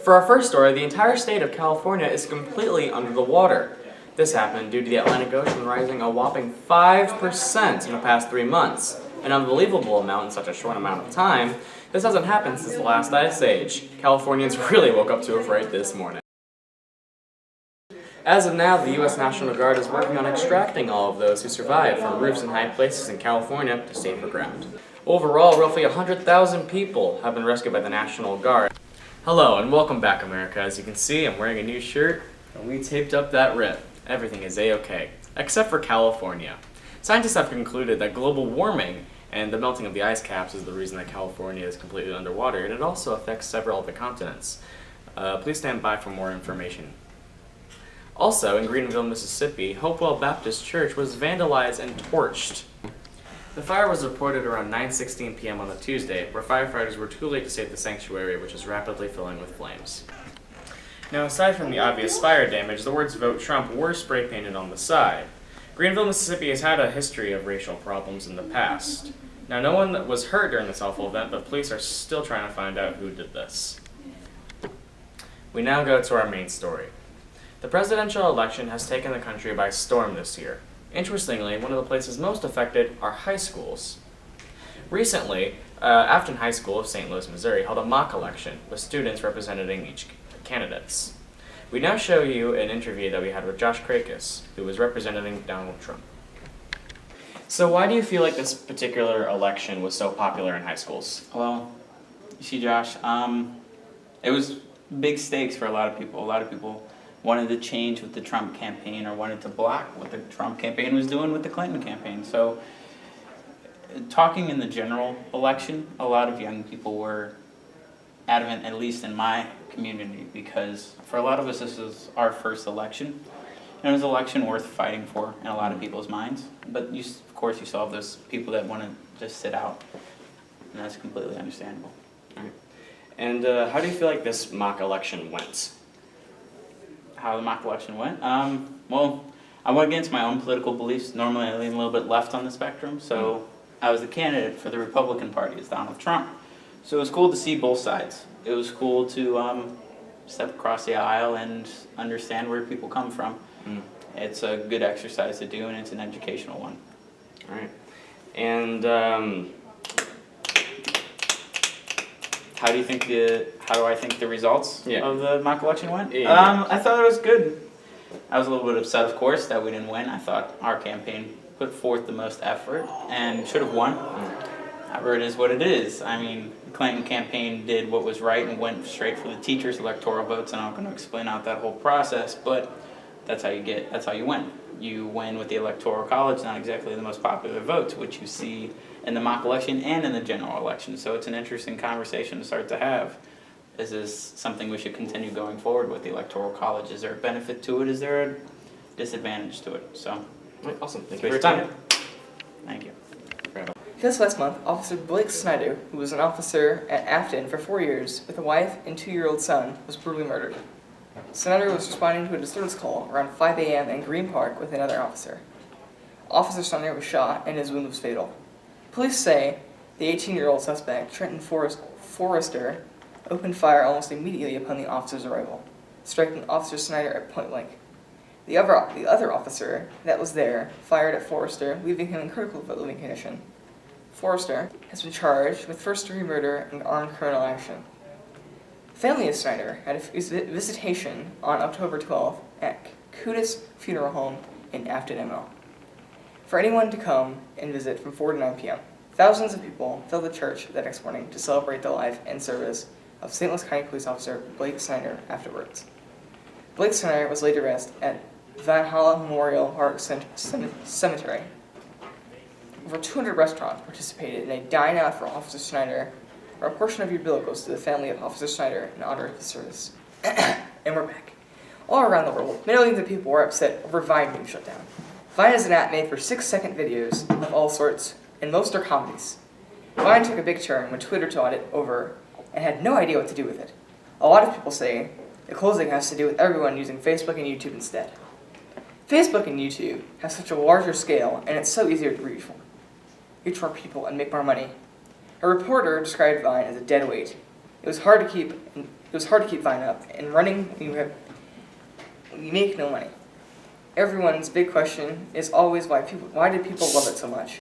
For our first story, the entire state of California is completely under the water. This happened due to the Atlantic Ocean rising a whopping 5% in the past 3 months. An unbelievable amount in such a short amount of time. This hasn't happened since the last ice age. Californians really woke up to a fright this morning. As of now, the U.S. National Guard is working on extracting all of those who survived from roofs and high places in California to safer ground. Overall, roughly 100,000 people have been rescued by the National Guard. Hello and welcome back, America. As you can see, I'm wearing a new shirt and we taped up that rip. Everything is a-okay, except for California. Scientists have concluded that global warming and the melting of the ice caps is the reason that California is completely underwater, and it also affects several of the continents. Please stand by for more information. Also, in Greenville, Mississippi, Hopewell Baptist Church was vandalized and torched. The fire was reported around 9:16 p.m. on a Tuesday, where firefighters were too late to save the sanctuary, which is rapidly filling with flames. Now, aside from the obvious fire damage, the words "Vote Trump" were spray painted on the side. Greenville, Mississippi has had a history of racial problems in the past. Now, no one was hurt during this awful event, but police are still trying to find out who did this. We now go to our main story. The presidential election has taken the country by storm this year. Interestingly, one of the places most affected are high schools. Recently, Affton High School of St. Louis, Missouri held a mock election with students representing each candidates. We now show you an interview that we had with Josh Krakis, who was representing Donald Trump. So why do you feel like this particular election was so popular in high schools? Well, you see, Josh, it was big stakes for a lot of people. A lot of people wanted to change with the Trump campaign or wanted to block what the Trump campaign was doing with the Clinton campaign. So talking in the general election, a lot of young people were adamant, at least in my community, because for a lot of us this is our first election. And it was an election worth fighting for in a lot of people's minds. But of course you saw those people that want to just sit out, and that's completely understandable. All right. And how do you feel like this mock election went? How the mock election went? Well, I went against my own political beliefs. Normally I lean a little bit left on the spectrum, so I was the candidate for the Republican Party as Donald Trump. So it was cool to see both sides. It was cool to step across the aisle and understand where people come from. It's a good exercise to do, and it's an educational one. All right. And how do I think the results of the mock election went? Yeah. I thought it was good. I was a little bit upset, of course, that we didn't win. I thought our campaign put forth the most effort and should have won. However, it is what it is. I mean, the Clinton campaign did what was right and went straight for the teachers' electoral votes, and I'm not going to explain out that whole process, but that's how you win. You win with the Electoral College, not exactly the most popular votes, which you see in the mock election and in the general election. So it's an interesting conversation to start to have. Is this something we should continue going forward with the Electoral College? Is there a benefit to it? Is there a disadvantage to it? So, awesome. Thank you for your time. Thank you. Just last month, Officer Blake Snyder, who was an officer at Affton for 4 years with a wife and 2-year-old son, was brutally murdered. Snyder was responding to a disturbance call around 5 a.m. in Green Park with another officer. Officer Snyder was shot and his wound was fatal. Police say the 18-year-old suspect, Trenton Forrester, opened fire almost immediately upon the officer's arrival, striking Officer Snyder at point blank. The other officer that was there fired at Forrester, leaving him in critical living condition. Forrester has been charged with first-degree murder and armed criminal action. The family of Snyder had a visitation on October 12th at Kudus Funeral Home in Affton, ML. For anyone to come and visit from 4 to 9 p.m. Thousands of people filled the church that next morning to celebrate the life and service of St. Louis County Police Officer Blake Snyder afterwards. Blake Snyder was laid to rest at Valhalla Memorial Park Cemetery. Over 200 restaurants participated in a dine-out for Officer Snyder, where a portion of your bill goes to the family of Officer Snyder in honor of his service. And we're back. All around the world, millions of people were upset over Vine being shut down. Vine is an app made for 6-second videos of all sorts, and most are comedies. Vine took a big turn when Twitter taught it over and had no idea what to do with it. A lot of people say the closing has to do with everyone using Facebook and YouTube instead. Facebook and YouTube have such a larger scale, and it's so easier to reach more people and make more money. A reporter described Vine as a dead weight. It was hard to keep It was hard to keep fine up, and running, you make no money. Everyone's big question is always why do people love it so much?